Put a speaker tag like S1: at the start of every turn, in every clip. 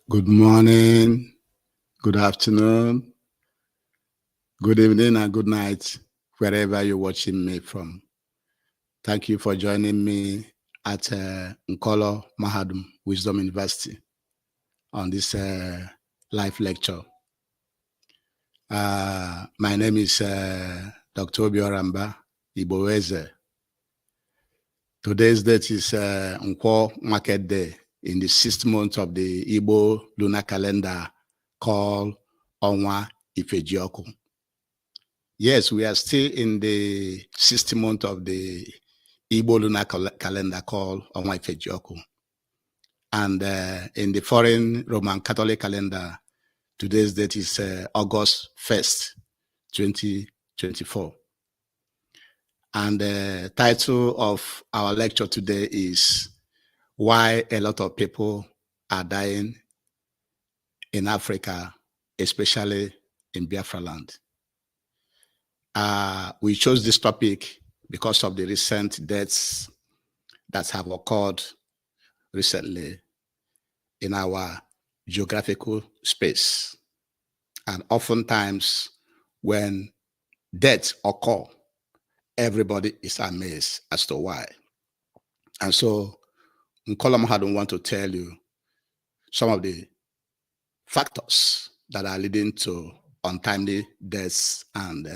S1: Good morning, good afternoon, good evening, and good night, wherever you're watching me from. Thank you for joining me at Nkolo Mahadum Wisdom University on this live lecture. My name is Dr. Obioramba Iboweze. Today's date is Nkwo Market Day in the 6th month of the Igbo lunar calendar called Onwa Ifejioku. Yes, we are still in the 6th month of the Igbo lunar calendar called Onwa Ifejioku. And in the foreign Roman Catholic calendar, today's date is August 1st, 2024. And the title of our lecture today is Why a Lot of People Are Dying in Africa, especially in Biafra land. We chose this topic because of the recent deaths that have occurred recently in our geographical space. And oftentimes when deaths occur, everybody is amazed as to why. And so Nkolo Mahadum want to tell you some of the factors that are leading to untimely deaths and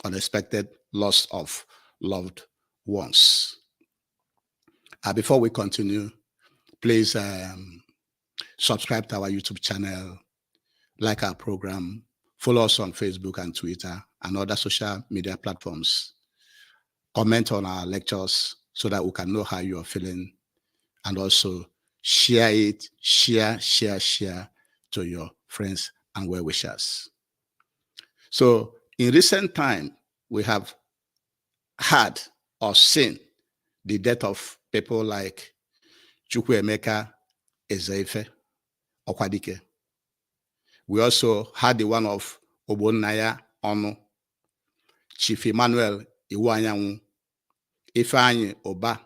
S1: unexpected loss of loved ones. Before we continue, please subscribe to our YouTube channel, like our program, follow us on Facebook and Twitter and other social media platforms. Comment on our lectures so that we can know how you are feeling, and also share it, share to your friends and well-wishers. So in recent time, we have had or seen the death of people like Chukwuemeka Ezeife Okwadike. We also had the one of Ogbonnaya Onu, Chief Emmanuel Iwuanyanwu, Ifeanyi Oba,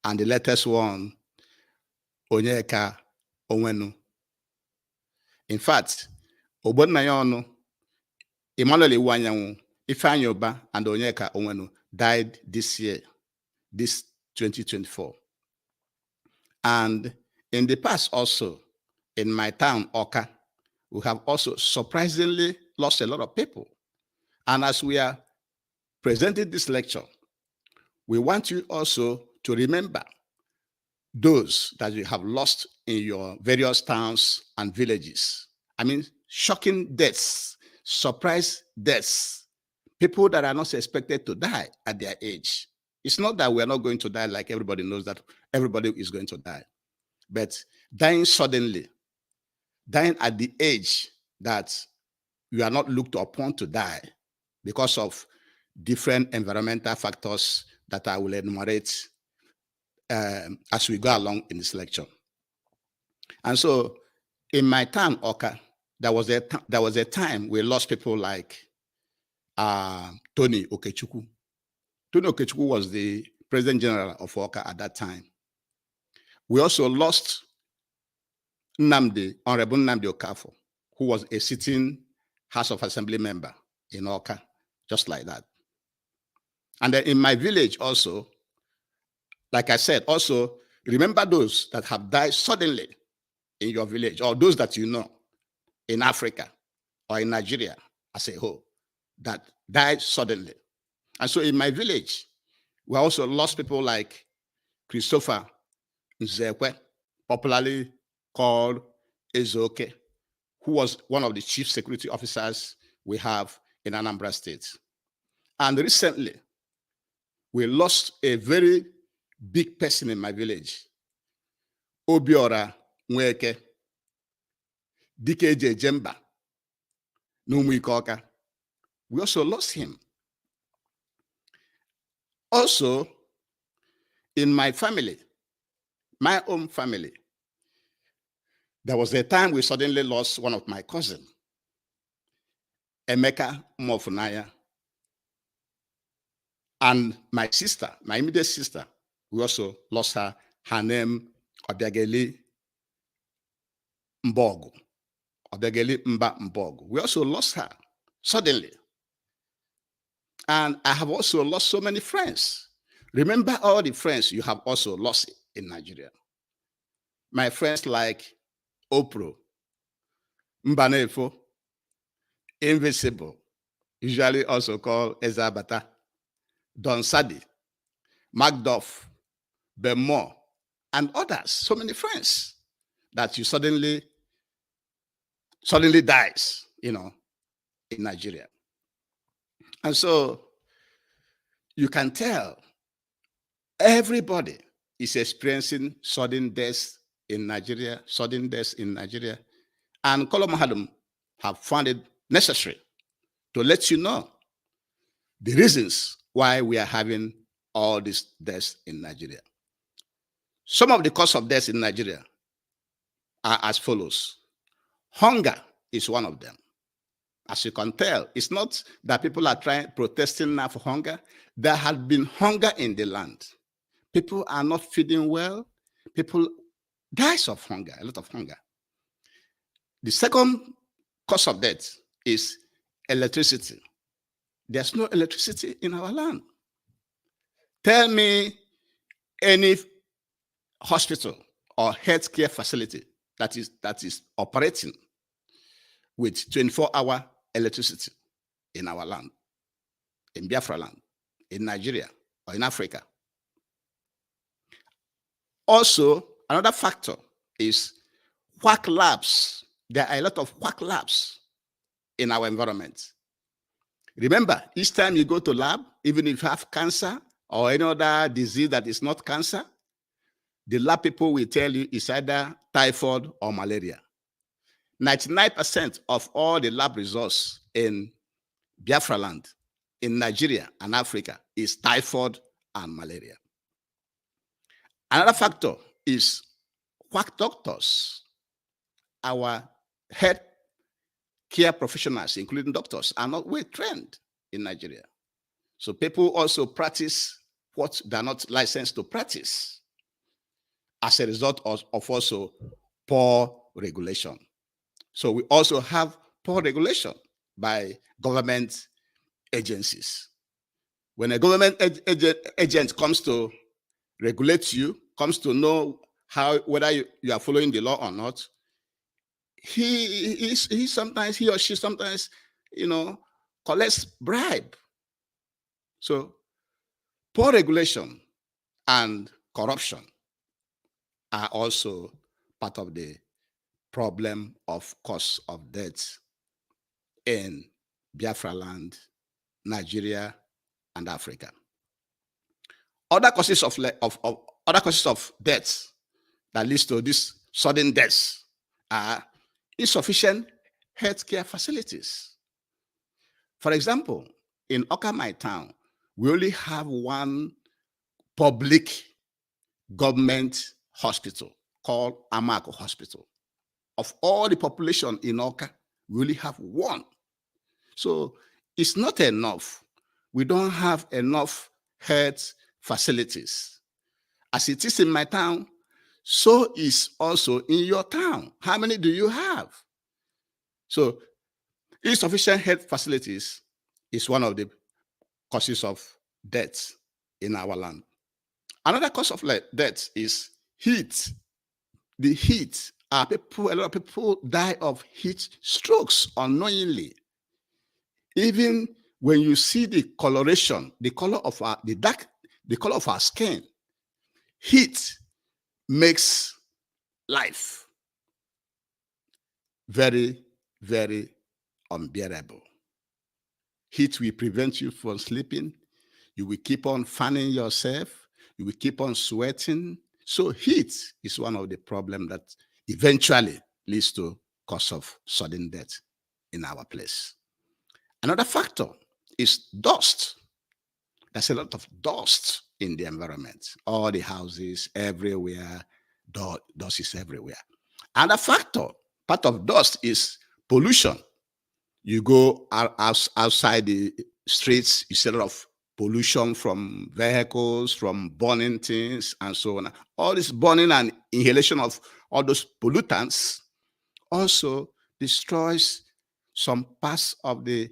S1: and the latest one, Onyeka Onwenu. In fact, Ogbonnaya Onu, Emmanuel Iwuanyanwu, Ifeanyi Oba, and Onyeka Onwenu died this year, this 2024. And in the past also, in my town, Oka, we have also surprisingly lost a lot of people. And as we are presenting this lecture, we want you also to remember those that you have lost in your various towns and villages. I mean, shocking deaths, surprise deaths, people that are not expected to die at their age. It's not that we're not going to die like everybody knows that everybody is going to die, but dying suddenly, dying at the age that you are not looked upon to die because of different environmental factors that I will enumerate as we go along in this lecture. And so in my town, Oka, there was a time we lost people like Tony Okechukwu. Tony Okechukwu was the President General of Oka at that time. We also lost Honorable Nnamdi Okafor, who was a sitting House of Assembly member in Oka, just like that. And then in my village also, like I said, also remember those that have died suddenly in your village, or those that you know in Africa or in Nigeria as a whole that died suddenly. And so in my village, we also lost people like Christopher Nzekwe, popularly called Ezoke, who was one of the chief security officers we have in Anambra State. And recently, we lost a very big person in my village, Obiora Nweke, DKJ Jemba, N'Umuike. We also lost him. Also, in my family, my own family, there was a time we suddenly lost one of my cousins, Emeka Mofunaya, and my sister, my immediate sister. We also lost her. Her name, Obiageli Mbogu, Obegeli Mba Mbogu. We also lost her suddenly. And I have also lost so many friends. Remember all the friends you have also lost in Nigeria. My friends like Opro, Mbanefo, Invisible, usually also called Ezabata, Don Sadi, Macduff, Bemo, and others. So many friends that you suddenly dies, in Nigeria. And so you can tell everybody is experiencing sudden deaths in Nigeria, And Kolo Mahadum have found it necessary to let you know the reasons why we are having all these deaths in Nigeria. Some of the cause of deaths in Nigeria are as follows. Hunger is one of them. As you can tell, it's not that people are protesting now for hunger. There has been hunger in the land. People are not feeding well. People die of hunger, a lot of hunger. The second cause of death is electricity. There's no electricity in our land. Tell me any hospital or healthcare facility that is operating with 24-hour electricity in our land, in Biafra land, in Nigeria, or in Africa. Also, another factor is quack labs. There are a lot of quack labs in our environment. Remember, each time you go to lab, even if you have cancer or any other disease that is not cancer, the lab people will tell you it's either typhoid or malaria. 99% of all the lab results in Biafra land, in Nigeria and Africa, is typhoid and malaria. Another factor is quack doctors. Our health care professionals, including doctors, are not well trained in Nigeria. So people also practice what they're not licensed to practice as a result of also poor regulation. So we also have poor regulation by government agencies. When a government agent comes to regulate you, comes to know whether you are following the law or not, he or she sometimes, collects bribe. So poor regulation and corruption are also part of the problem of cause of death in Biafra land, Nigeria, and Africa. Other causes of death that leads to these sudden deaths are insufficient healthcare facilities. For example, in Oka, my town, we only have one public government hospital called Amako Hospital. Of all the population in Oka, we only have one. So it's not enough. We don't have enough health facilities. As it is in my town, so is also in your town. How many do you have? So insufficient health facilities is one of the causes of death in our land. Another cause of death is heat. The heat. A lot of people die of heat strokes unknowingly. Even when you see the coloration, the color of our skin, heat makes life very, very unbearable. Heat will prevent you from sleeping. You will keep on fanning yourself. You will keep on sweating. So heat is one of the problems that eventually leads to cause of sudden death in our place. Another factor is dust. There's a lot of dust in the environment. All the houses, everywhere, dust is everywhere. Another factor, part of dust, is pollution. You go outside the streets, you see a lot of pollution from vehicles, from burning things, and so on. All this burning and inhalation of all those pollutants also destroys some parts of the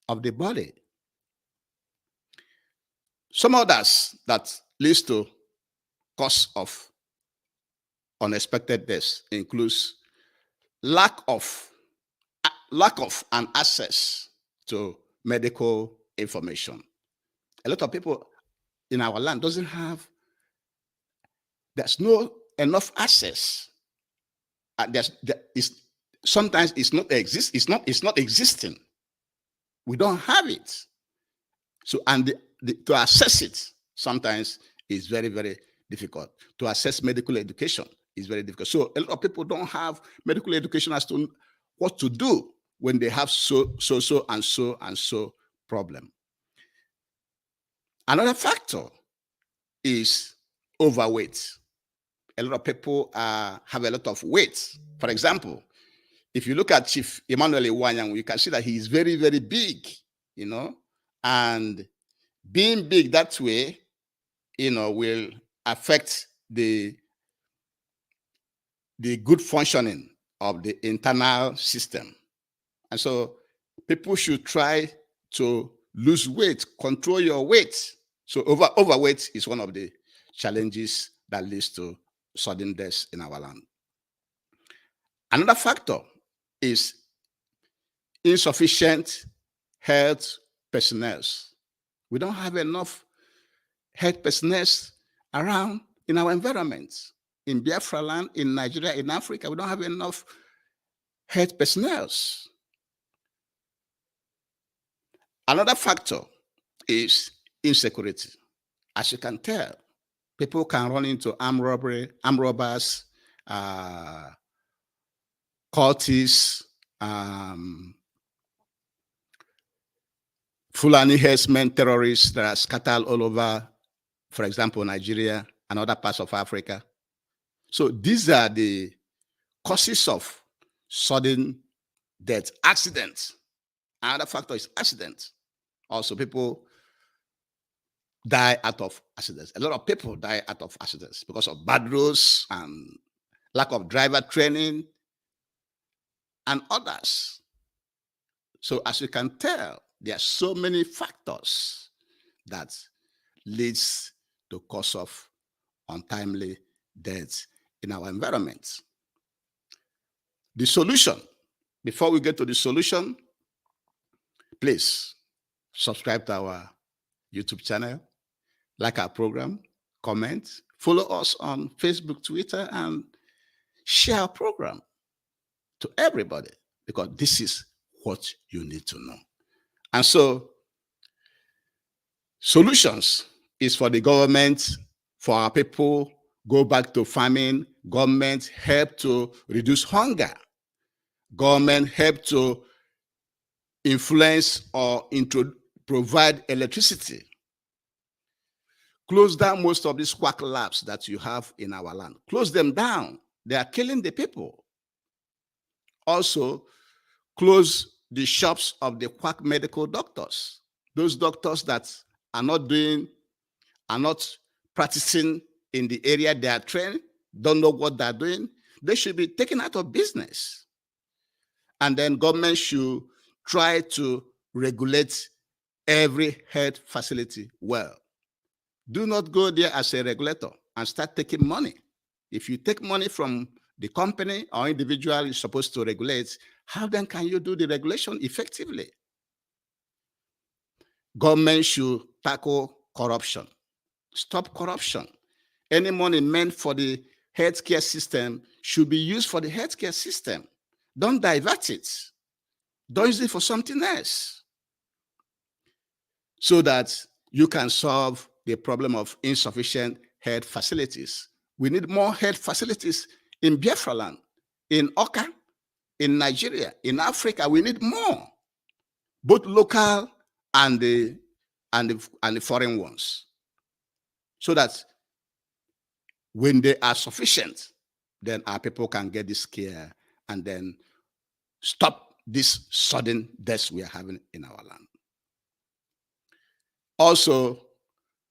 S1: body. Some others that leads to cause of unexpected deaths includes lack of an access to medical information. A lot of people in our land there's no enough access. Sometimes it's not existing. We don't have it. So, and to access it sometimes is very, very difficult. To access medical education is very difficult. So a lot of people don't have medical education as to what to do when they have so problem. Another factor is overweight. A lot of people have a lot of weight. For example, if you look at Chief Emmanuel Iwuanyanwu, you can see that he is very, very big, and being big that way, will affect the good functioning of the internal system. And so people should try to lose weight, control your weight. So overweight is one of the challenges that leads to sudden deaths in our land. Another factor is insufficient health personnel. We don't have enough health personnel around in our environment. In Biafra land, in Nigeria, in Africa, we don't have enough health personnel. Another factor is insecurity. As you can tell, people can run into armed robbers, cultists, Fulani herdsmen, terrorists that are scattered all over, for example, Nigeria and other parts of Africa. So these are the causes of sudden death. Accidents. Another factor is accidents. Also, people die out of accidents. A lot of people die out of accidents because of bad roads and lack of driver training and others. So as you can tell, there are so many factors that leads to cause of untimely deaths in our environment. The solution, before we get to the solution, please subscribe to our YouTube channel, like our program, comment, follow us on Facebook, Twitter, and share our program to everybody, because this is what you need to know. And so, solutions is for the government, for our people, go back to farming, government help to reduce hunger, government help to influence or provide electricity, close down most of these quack labs that you have in our land. Close them down. They are killing the people. Also, close the shops of the quack medical doctors. Those doctors that are not practicing in the area they are trained, don't know what they're doing, they should be taken out of business. And then government should try to regulate every health facility well. Do not go there as a regulator and start taking money. If you take money from the company or individual is supposed to regulate, how then can you do the regulation effectively? Government should tackle corruption. Stop corruption. Any money meant for the healthcare system should be used for the healthcare system. Don't divert it. Don't use it for something else, so that you can solve the problem of insufficient health facilities. We need more health facilities in Biafra land, in Oka, in Nigeria, in Africa. We need more, both local and the foreign ones, so that when they are sufficient, then our people can get this care and then stop this sudden deaths we are having in our land. Also,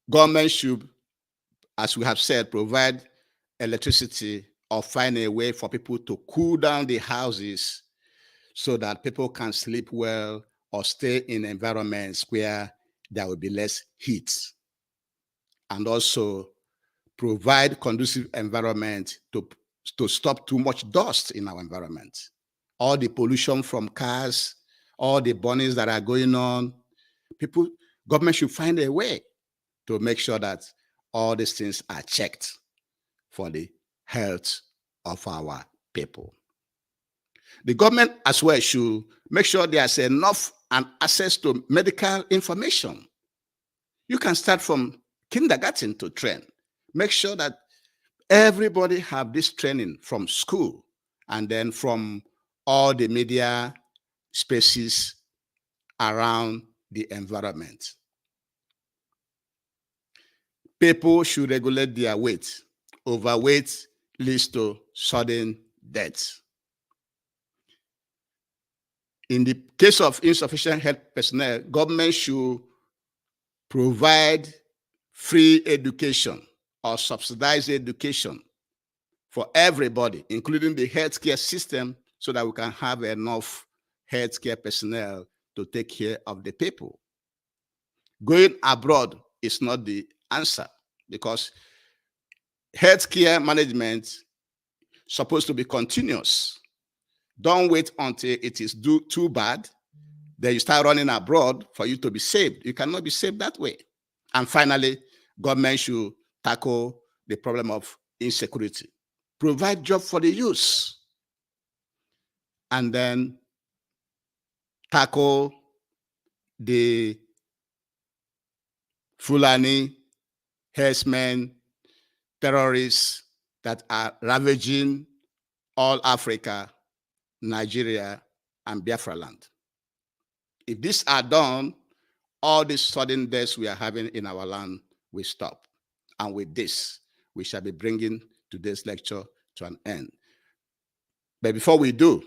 S1: government should, as we have said, provide electricity or find a way for people to cool down the houses so that people can sleep well or stay in environments where there will be less heat. And also provide conducive environment to stop too much dust in our environment. All the pollution from cars, all the burnings that are going on, government should find a way to make sure that all these things are checked for the health of our people. The government as well should make sure there's enough and access to medical information. You can start from kindergarten to train. Make sure that everybody have this training from school and then from all the media spaces around the environment. People should regulate their weight. Overweight leads to sudden death. In the case of insufficient health personnel, government should provide free education or subsidized education for everybody, including the healthcare system, so that we can have enough healthcare personnel to take care of the people. Going abroad is not the answer, because healthcare management is supposed to be continuous. Don't wait until it is too bad, then you start running abroad for you to be saved. You cannot be saved that way. And finally, government should tackle the problem of insecurity. Provide jobs for the youth. And then tackle the Fulani, herdsmen, terrorists that are ravaging all Africa, Nigeria, and Biafra land. If these are done, all these sudden deaths we are having in our land will stop. And with this, we shall be bringing today's lecture to an end. But before we do,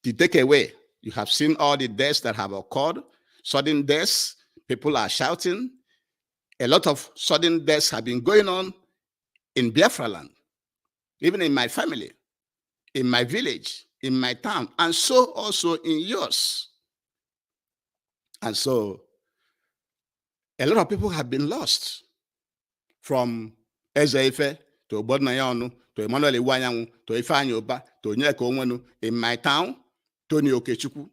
S1: the takeaway, you have seen all the deaths that have occurred, sudden deaths, people are shouting. A lot of sudden deaths have been going on in Biafra land, even in my family, in my village, in my town, and so also in yours. And so a lot of people have been lost, from Ezeife to Ogbonnaya to Emmanuel Iwuanyanwu to Ifeanyi Ubah to Onyeka Onwenu. In my town, Tony Okechukwu,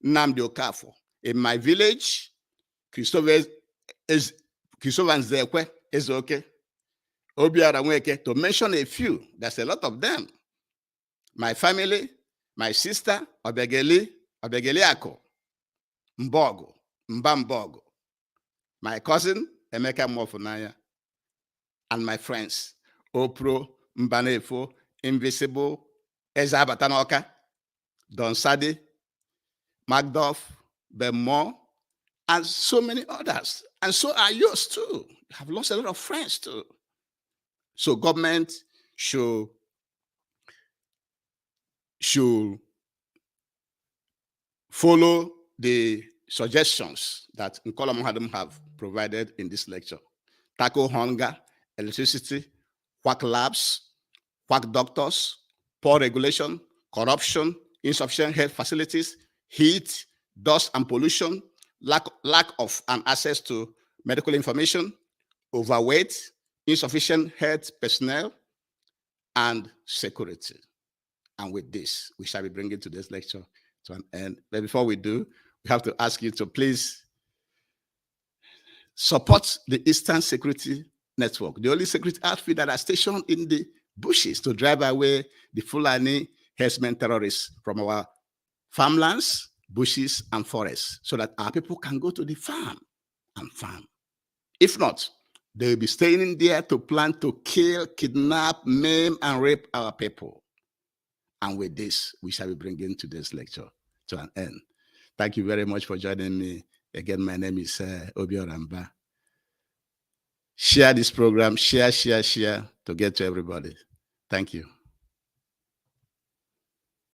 S1: Nnamdi Okafor. In my village, Christopher Nzekwe Ezeoke, Obiora Nweke, to mention a few. There's a lot of them. My family, my sister, Obegeli Ako, Mbogo, Mbambogo, my cousin, Emeka Mofunaya, and my friends, Opro, Mbanefo, Invisible, Eza Batanoka, Don Sadi, Macduff, Bemo, and so many others. And so are yours too. You have lost a lot of friends too. So government should follow the suggestions that Nkola Mahadum have provided in this lecture. Tackle hunger, electricity, quack labs, quack doctors, poor regulation, corruption, insufficient health facilities, heat, dust and pollution, lack of and access to medical information, overweight, insufficient health personnel, and security. And with this, we shall be bringing today's lecture to an end. But before we do, we have to ask you to please support the Eastern Security Network, the only security outfit that are stationed in the bushes to drive away the Fulani herdsmen terrorists from our farmlands, bushes, and forests, so that our people can go to the farm and farm. If not, they will be staying in there to plan to kill, kidnap, maim, and rape our people. And with this, we shall be bringing today's lecture to an end. Thank you very much for joining me. Again, my name is Obiora Mbah. Share this program, share to get to everybody. Thank you.